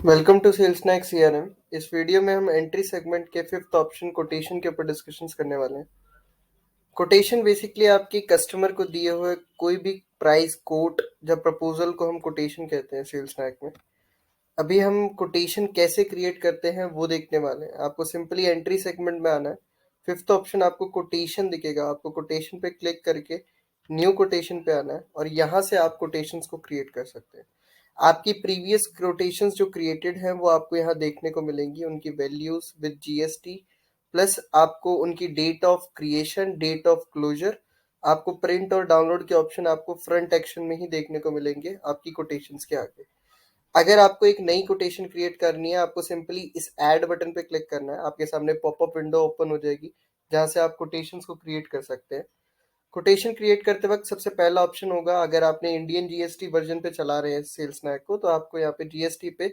Welcome to Sales Naik CRM. इस video में हम एंट्री सेगमेंट के फिफ्थ ऑप्शन कोटेशन के ऊपर डिस्कशंस करने वाले हैं। कोटेशन बेसिकली आपकी कस्टमर को दिए हुए कोई भी प्राइस कोट या प्रपोजल को हम कोटेशन कहते हैं सेल्स नाइक में। अभी हम कोटेशन कैसे क्रिएट करते हैं वो देखने वाले हैं। आपको सिंपली एंट्री सेगमेंट में आना है। फिफ्थ ऑप्शन आपको कोटेशन दिखेगा, आपको कोटेशन पे क्लिक करके न्यू कोटेशन पे आना है और यहाँ से आप कोटेशंस को क्रिएट कर सकते हैं। आपकी प्रीवियस कोटेशंस जो क्रिएटेड हैं वो आपको यहाँ देखने को मिलेंगी, उनकी वैल्यूज विद जीएसटी प्लस आपको उनकी date of creation, date of closure. आपको प्रिंट और डाउनलोड के ऑप्शन आपको फ्रंट एक्शन में ही देखने को मिलेंगे आपकी कोटेशंस के आगे। अगर आपको एक नई कोटेशन क्रिएट करनी है, आपको सिंपली इस ऐड बटन पे क्लिक करना है। आपके सामने पॉपअप विंडो ओपन हो जाएगी जहां से आप कोटेशंस को क्रिएट कर सकते हैं। कोटेशन क्रिएट करते वक्त सबसे पहला ऑप्शन होगा, अगर आपने इंडियन जीएसटी वर्जन पे चला रहे हैं सेल्स नाइक को, तो आपको यहाँ पे जीएसटी पे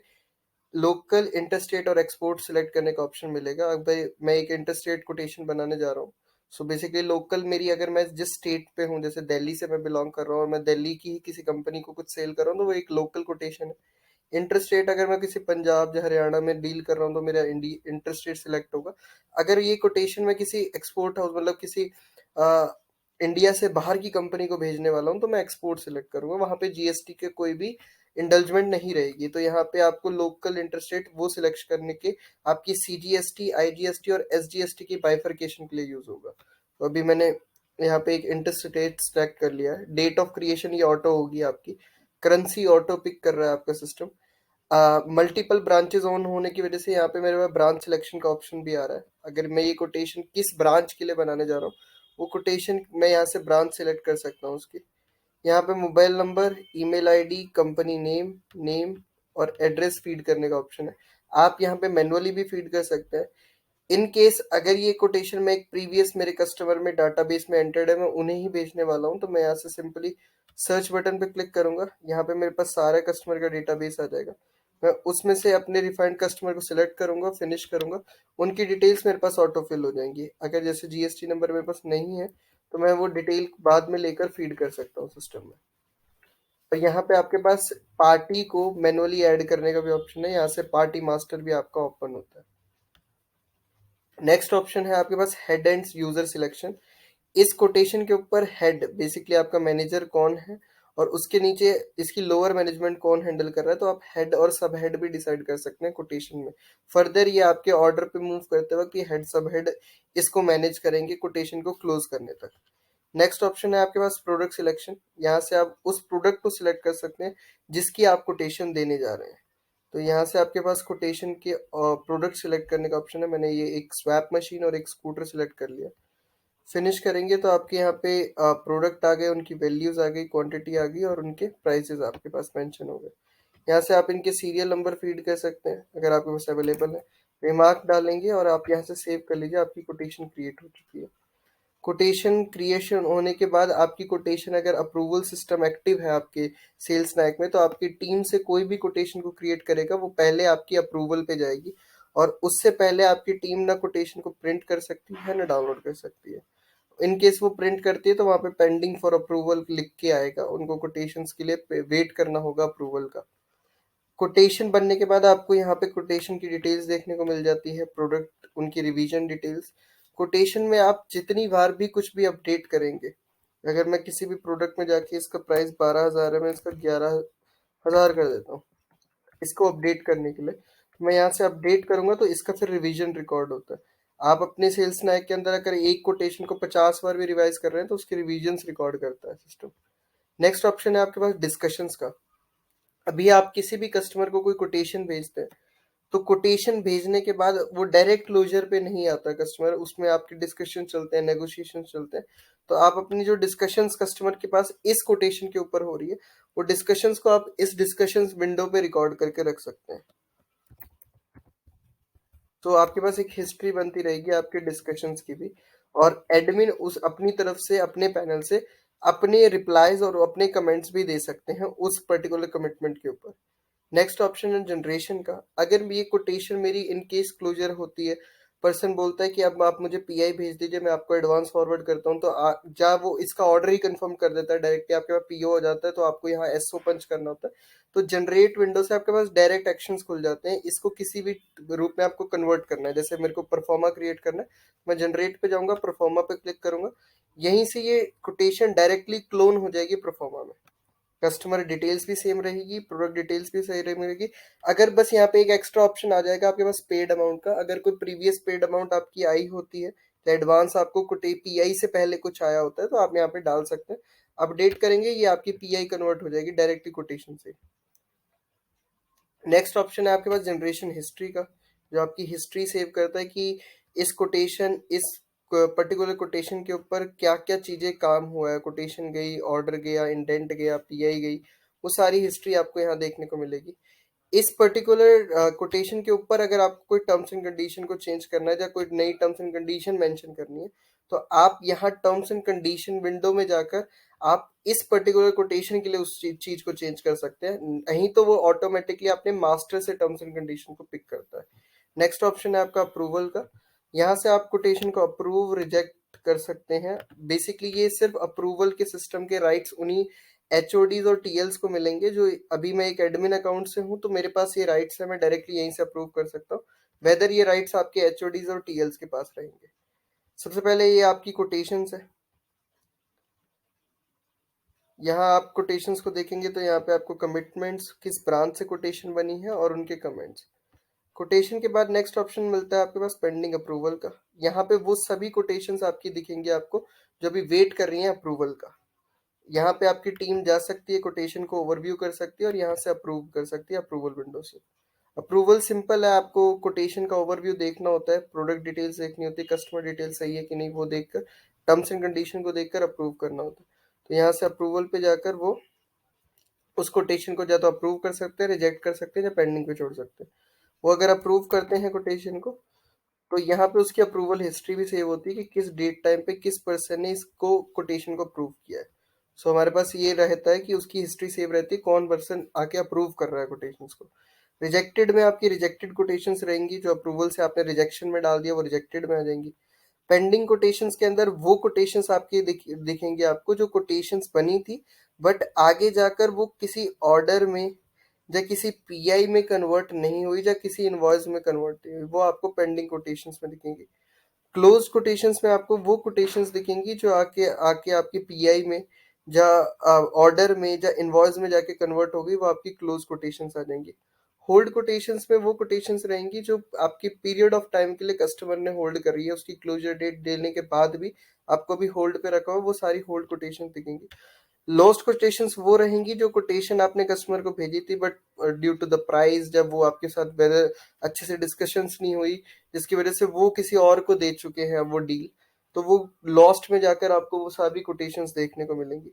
लोकल, इंटरस्टेट और एक्सपोर्ट सिलेक्ट करने का ऑप्शन मिलेगा। अब भाई मैं एक इंटरस्टेट कोटेशन बनाने जा रहा हूँ। सो बेसिकली लोकल मेरी, अगर मैं जिस स्टेट पे हूँ, जैसे दिल्ली से मैं बिलोंग कर रहा हूँ और मैं दिल्ली की ही किसी कंपनी को कुछ सेल कर रहा हूँ, तो वो एक लोकल कोटेशन है। इंटरस्टेट अगर मैं किसी पंजाब या हरियाणा में डील कर रहा हूँ तो मेरा इंटरस्टेट सिलेक्ट होगा। अगर ये कोटेशन में किसी एक्सपोर्ट हाउस, मतलब किसी इंडिया से बाहर की कंपनी को भेजने वाला हूँ, तो मैं एक्सपोर्ट सिलेक्ट करूंगा। वहां पे जीएसटी के कोई भी इंडल्जमेंट नहीं रहेगी। तो यहाँ पे आपको लोकल इंटरस्टेट वो सिलेक्ट करने के आपकी सीजीएसटी, आईजीएसटी और एसजीएसटी की बाइफरकेशन के लिए यूज होगा। तो अभी मैंने यहाँ पे एक इंटरस्टेट सिलेक्ट कर लिया है। डेट ऑफ क्रिएशन ये ऑटो होगी आपकी। करेंसी ऑटो पिक कर रहा है आपका सिस्टम। मल्टीपल ब्रांचेस ऑन होने की वजह से यहाँ पे मेरे पास ब्रांच सिलेक्शन का ऑप्शन भी आ रहा है। अगर मैं ये कोटेशन किस ब्रांच के लिए बनाने जा रहा हूँ, वो कोटेशन मैं यहाँ से ब्रांच सिलेक्ट कर सकता हूँ उसकी। यहाँ पे mobile number, email ID, company name, name और एड्रेस फीड करने का ऑप्शन है। आप यहाँ पे मैनुअली भी फीड कर सकते हैं। इन केस अगर ये कोटेशन मैं एक प्रीवियस मेरे कस्टमर में डाटाबेस में एंटर्ड है, मैं उन्हें ही भेजने वाला हूँ, तो मैं यहाँ से सिंपली सर्च बटन पे क्लिक करूंगा। यहाँ पे मेरे पास सारे कस्टमर का डेटाबेस आ जाएगा। मैं उसमें से अपने रिफाइंड कस्टमर को सिलेक्ट करूंगा, फिनिश करूंगा। उनकी डिटेल्स मेरे पास ऑटो फिल हो जाएंगी। अगर जैसे जीएसटी नंबर मेरे पास नहीं है तो मैं वो डिटेल बाद में लेकर फीड कर सकता हूँ सिस्टम में। और यहाँ पे आपके पास पार्टी को मैनुअली ऐड करने का भी ऑप्शन है। यहाँ से पार्टी मास्टर भी आपका ओपन होता है। नेक्स्ट ऑप्शन है आपके पास हेड एंड यूजर सिलेक्शन। इस कोटेशन के ऊपर हेड बेसिकली आपका मैनेजर कौन है और उसके नीचे इसकी लोअर मैनेजमेंट कौन हैंडल कर रहा है, तो आप हेड और सब हेड भी डिसाइड कर सकते हैं कोटेशन में। फर्दर ये आपके ऑर्डर पे मूव करते वक्त ये हेड सब हेड इसको मैनेज करेंगे कोटेशन को क्लोज करने तक। नेक्स्ट ऑप्शन है आपके पास प्रोडक्ट सिलेक्शन। यहाँ से आप उस प्रोडक्ट को सिलेक्ट कर सकते हैं जिसकी आप कोटेशन देने जा रहे हैं। तो यहाँ से आपके पास कोटेशन के प्रोडक्ट सिलेक्ट करने का ऑप्शन है। मैंने ये एक स्वैप मशीन और एक स्कूटर सिलेक्ट कर लिया। फिनिश करेंगे तो आपके यहाँ पे प्रोडक्ट आ गए, उनकी वैल्यूज आ गई, क्वांटिटी आ गई और उनके प्राइसेस आपके पास मेंशन हो गए। यहाँ से आप इनके सीरियल नंबर फीड कर सकते हैं अगर आपके पास अवेलेबल है। रिमार्क डालेंगे और आप यहाँ से सेव कर लीजिए। आपकी कोटेशन क्रिएट हो चुकी है। कोटेशन क्रिएशन होने के बाद आपकी कोटेशन, अगर अप्रूवल सिस्टम एक्टिव है आपके सेल्स नाइक में, तो आपकी टीम से कोई भी कोटेशन को क्रिएट करेगा वो पहले आपकी अप्रूवल पे जाएगी और उससे पहले आपकी टीम ना कोटेशन को प्रिंट कर सकती है ना डाउनलोड कर सकती है। इन केस वो प्रिंट करती है तो वहां पे पेंडिंग फॉर अप्रूवल लिख के आएगा। उनको कोटेशंस के लिए वेट करना होगा अप्रूवल का। कोटेशन बनने के बाद आपको यहाँ पे कोटेशन की डिटेल्स देखने को मिल जाती है, प्रोडक्ट, उनकी रिवीजन डिटेल्स। कोटेशन में आप जितनी बार भी कुछ भी अपडेट करेंगे, अगर मैं किसी भी प्रोडक्ट में जाके इसका प्राइस 12,000 है, मैं इसका 11,000 कर देता हूँ इसको अपडेट करने के लिए, तो मैं यहाँ से अपडेट करूंगा तो इसका फिर रिवीजन रिकॉर्ड होता है। आप अपने सेल्स नाइक के अंदर अगर एक कोटेशन को 50 बार भी रिवाइज कर रहे हैं तो उसके रिवीजन रिकॉर्ड करता है सिस्टम। नेक्स्ट ऑप्शन है आपके पास डिस्कशंस का। अभी आप किसी भी कस्टमर को कोई कोटेशन भेजते हैं तो कोटेशन भेजने के बाद वो डायरेक्ट क्लोजर पे नहीं आता कस्टमर, उसमें आपके डिस्कशन चलते हैं, नेगोशिएशन चलते हैं। तो आप अपनी जो डिस्कशंस कस्टमर के पास इस कोटेशन के ऊपर हो रही है, वो डिस्कशंस को आप इस डिस्कशंस विंडो पे रिकॉर्ड करके रख सकते हैं। तो आपके पास एक हिस्ट्री बनती रहेगी आपके डिस्कशंस की भी। और एडमिन उस अपनी तरफ से अपने पैनल से अपने रिप्लाईज और अपने कमेंट्स भी दे सकते हैं उस पर्टिकुलर कमिटमेंट के ऊपर। नेक्स्ट ऑप्शन है जनरेशन का। अगर ये कोटेशन मेरी इन केस क्लोजर होती है पर्सन बोलता है कि अब आप मुझे पीआई भेज दीजिए, मैं आपको एडवांस फॉरवर्ड करता हूँ, तो जब वो इसका ऑर्डर ही कंफर्म कर देता है डायरेक्टली, आपके पास पीओ हो जाता है, तो आपको यहाँ एसओ पंच करना होता है। तो जनरेट विंडो से आपके पास डायरेक्ट एक्शंस खुल जाते हैं, इसको किसी भी रूप में आपको कन्वर्ट करना है। जैसे मेरे को परफॉर्मा क्रिएट करना है, मैं जनरेट पे जाऊंगा, परफॉर्मा पे क्लिक करूंगा, यहीं से ये कोटेशन डायरेक्टली क्लोन हो जाएगी परफॉर्मा में। कस्टमर डिटेल्स भी सेम रहेगी, प्रोडक्ट डिटेल्स भी सही रहेगी। अगर बस यहाँ पे एक एक्स्ट्रा ऑप्शन आ जाएगा आपके पास पेड अमाउंट का, अगर कोई प्रीवियस पेड अमाउंट आपकी आई होती है, तो एडवांस आपको पीआई से पहले कुछ आया होता है, तो आप यहाँ पे डाल सकते हैं। अपडेट करेंगे, ये आपकी पीआई कन्वर्ट हो जाएगी डायरेक्टली कोटेशन से। नेक्स्ट ऑप्शन है आपके पास जनरेशन हिस्ट्री का, जो आपकी हिस्ट्री सेव करता है कि इस कोटेशन, इस पर्टिकुलर कोटेशन के ऊपर क्या क्या चीजें काम हुआ है, कोटेशन गई, ऑर्डर गया, इंडेंट गया, पीआई गई, वो सारी हिस्ट्री आपको यहाँ देखने को मिलेगी। इस पर्टिकुलर कोटेशन के ऊपर अगर आपको कोई टर्म्स एंड कंडीशन को चेंज करना है या कोई नई टर्म्स एंड कंडीशन मेंशन करनी है, तो आप यहाँ टर्म्स एंड कंडीशन विंडो में जाकर आप इस पर्टिकुलर कोटेशन के लिए उस चीज को चेंज कर सकते हैं, नहीं तो वो ऑटोमेटिकली अपने मास्टर से टर्म्स एंड कंडीशन को पिक करता है। नेक्स्ट ऑप्शन है आपका अप्रूवल का, यहाँ से आप कोटेशन को अप्रूव रिजेक्ट कर सकते हैं। बेसिकली ये सिर्फ अप्रूवल के सिस्टम के राइट्स उन्हीं एचओडीज और टीएल्स को मिलेंगे। जो अभी मैं एक एडमिन अकाउंट से हूँ, तो मेरे पास ये राइट्स है, मैं डायरेक्टली यहीं से अप्रूव कर सकता हूँ, वेदर ये राइट्स आपके एचओडीज और टीएल्स के पास रहेंगे। सबसे पहले ये आपकी कोटेशंस है, यहाँ आप कोटेशंस को देखेंगे तो यहाँ पे आपको कमिटमेंट्स, किस ब्रांच से कोटेशन बनी है और उनके कमेंट्स। कोटेशन के बाद नेक्स्ट ऑप्शन मिलता है आपके पास पेंडिंग अप्रूवल का, यहाँ पे वो सभी कोटेशंस आपकी दिखेंगी आपको जो अभी वेट कर रही हैं अप्रूवल का। यहाँ पे आपकी टीम जा सकती है, कोटेशन को ओवरव्यू कर सकती है और यहाँ से अप्रूव कर सकती है अप्रूवल विंडो से। अप्रूवल सिंपल है, आपको कोटेशन का ओवरव्यू देखना होता है, प्रोडक्ट डिटेल्स देखनी होती है, कस्टमर डिटेल्स सही है कि नहीं वो देखकर, टर्म्स एंड कंडीशन को देखकर अप्रूव करना होता है। तो यहाँ से अप्रूवल पे जाकर वो उस कोटेशन को या तो अप्रूव कर सकते हैं, रिजेक्ट कर सकते हैं, या पेंडिंग पे छोड़ सकते हैं। वो अगर अप्रूव करते हैं कोटेशन को, तो यहाँ पे उसकी अप्रूवल हिस्ट्री भी सेव होती है कि किस डेट टाइम पे किस पर्सन ने इसको कोटेशन को अप्रूव किया है। सो हमारे पास ये रहता है कि उसकी हिस्ट्री सेव रहती है, कौन पर्सन आके अप्रूव कर रहा है कोटेशंस को। रिजेक्टेड में आपकी रिजेक्टेड कोटेशंस रहेंगी, जो अप्रूवल से आपने रिजेक्शन में डाल दिया वो रिजेक्टेड में आ जाएंगी। पेंडिंग कोटेशंस के अंदर वो कोटेशंस आपकी दिखेंगे आपको जो कोटेशंस बनी थी, बट आगे जाकर वो किसी ऑर्डर में या किसी पीआई में कन्वर्ट नहीं हुई या किसी इनवॉइस में कन्वर्ट नहीं हुई, वो आपको पेंडिंग कोटेशंस में दिखेंगी। क्लोज कोटेशंस में आपको वो कोटेशंस दिखेंगी जो आके आके आपकी पीआई में या ऑर्डर में या इनवॉइस में जाके कन्वर्ट होगी, वो आपकी क्लोज कोटेशंस आ जाएंगी। होल्ड कोटेशंस में वो कोटेशंस रहेंगी जो आपकी पीरियड ऑफ टाइम के लिए कस्टमर ने होल्ड करी है, उसकी क्लोजर डेट देने के बाद भी आपको भी होल्ड पे रखा हो, वो सारी होल्ड कोटेशन दिखेंगी। लॉस्ट कोटेशंस वो रहेंगी जो कोटेशन आपने कस्टमर को भेजी थी, but due to the price, जब वो आपके साथ वेदर अच्छे से डिस्कशंस नहीं हुई, जिसकी वजह से वो किसी और को दे चुके हैं वो डील, तो वो लॉस्ट में जाकर आपको वो सारी कोटेशंस देखने को मिलेंगी।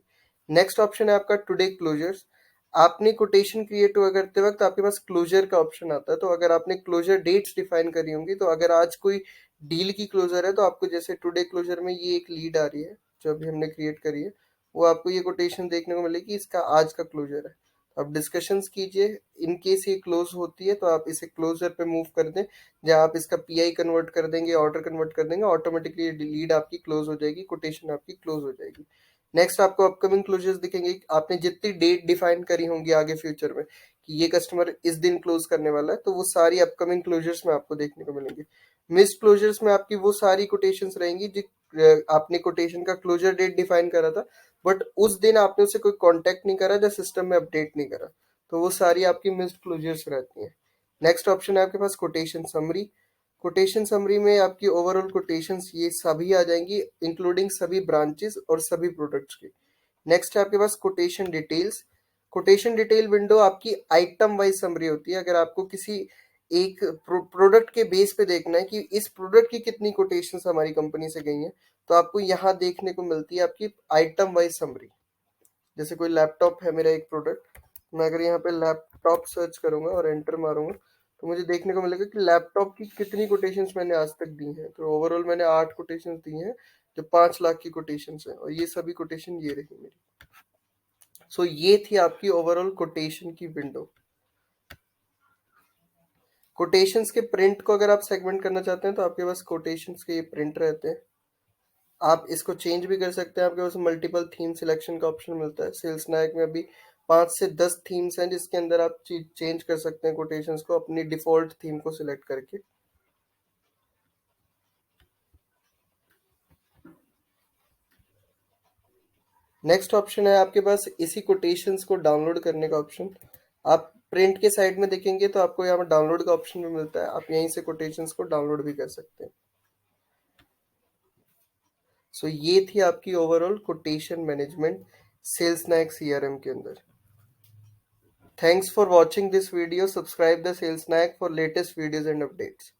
नेक्स्ट ऑप्शन है आपका टुडे क्लोजर्स। आपने कोटेशन क्रिएट हुआ करते वक्त आपके पास क्लोजर का ऑप्शन आता है, तो अगर आपने क्लोजर डेट्स डिफाइन करी होंगी, तो अगर आज कोई डील की क्लोजर है, तो आपको जैसे टुडे क्लोजर में ये एक लीड आ रही है जो अभी हमने क्रिएट करी है, वो आपको ये कोटेशन देखने को मिलेगी, इसका आज का क्लोजर है। आप डिस्कशंस कीजिए, इन केस ये क्लोज होती है तो आप इसे क्लोजर पे मूव कर दें, जहाँ आप इसका पीआई कन्वर्ट कर देंगे, ऑर्डर कन्वर्ट कर देंगे, ऑटोमेटिकली लीड आपकी क्लोज हो जाएगी, कोटेशन आपकी क्लोज हो जाएगी। नेक्स्ट आपको अपकमिंग क्लोजर्स दिखेंगे, आपने जितनी डेट डिफाइन करी होंगी आगे फ्यूचर में कि ये कस्टमर इस दिन क्लोज करने वाला है, तो वो सारी अपकमिंग क्लोजर्स में आपको देखने को मिलेंगे। मिस क्लोजर्स में आपकी वो सारी कोटेशंस रहेंगी जो आपने कोटेशन का क्लोजर डेट डिफाइन करा था, बट उस दिन आपने उसे कोई कांटेक्ट नहीं करा या सिस्टम में अपडेट नहीं करा, तो वो सारी आपकी मिस्ड क्लोजर्स रहती हैं। नेक्स्ट ऑप्शन है आपके पास कोटेशन समरी। कोटेशन समरी में आपकी ओवरऑल कोटेशंस ये सभी आ जाएंगी, इंक्लूडिंग सभी ब्रांचेस और सभी प्रोडक्ट्स की। नेक्स्ट है आपके पास quotation details. Quotation detail window आपकी आइटम वाइज समरी होती है, अगर आपको किसी एक प्रोडक्ट के बेस पे देखना है कि इस प्रोडक्ट की कितनी कोटेशंस हमारी कंपनी से गई हैं, तो आपको यहाँ देखने को मिलती है आपकी आइटम वाइज समरी। जैसे कोई लैपटॉप है मेरा एक प्रोडक्ट, मैं अगर यहाँ पे लैपटॉप सर्च करूंगा और एंटर मारूंगा, तो मुझे देखने को मिलेगा कि लैपटॉप की कितनी कोटेशंस मैंने आज तक दी हैं। तो ओवरऑल मैंने 8 कोटेशंस दी हैं जो 5 लाख की कोटेशंस हैं, और ये सभी कोटेशन ये रही मेरी। सो ये थी आपकी ओवरऑल कोटेशन की विंडो। कोटेशंस के प्रिंट को अगर आप सेगमेंट करना चाहते हैं तो आपके पास कोटेशंस के ये प्रिंट रहते हैं। आप इसको चेंज भी कर सकते हैं, आपके पास मल्टीपल थीम सिलेक्शन का ऑप्शन मिलता है। सेल्स नायक में अभी 5 से 10 थीम्स हैं जिसके अंदर आप चेंज कर सकते हैं कोटेशंस को अपनी डिफॉल्ट थीम को सिलेक्ट करके। नेक्स्ट ऑप्शन है आपके पास इसी कोटेशंस को डाउनलोड करने का ऑप्शन। आप प्रिंट के साइड में देखेंगे तो आपको यहाँ पर डाउनलोड का ऑप्शन भी मिलता है, आप यहीं से कोटेशंस को डाउनलोड भी कर सकते हैं। सो ये थी आपकी overall quotation management Sales Nayak CRM के अंदर। Thanks for watching this video. Subscribe the Sales Nayak for latest videos and updates.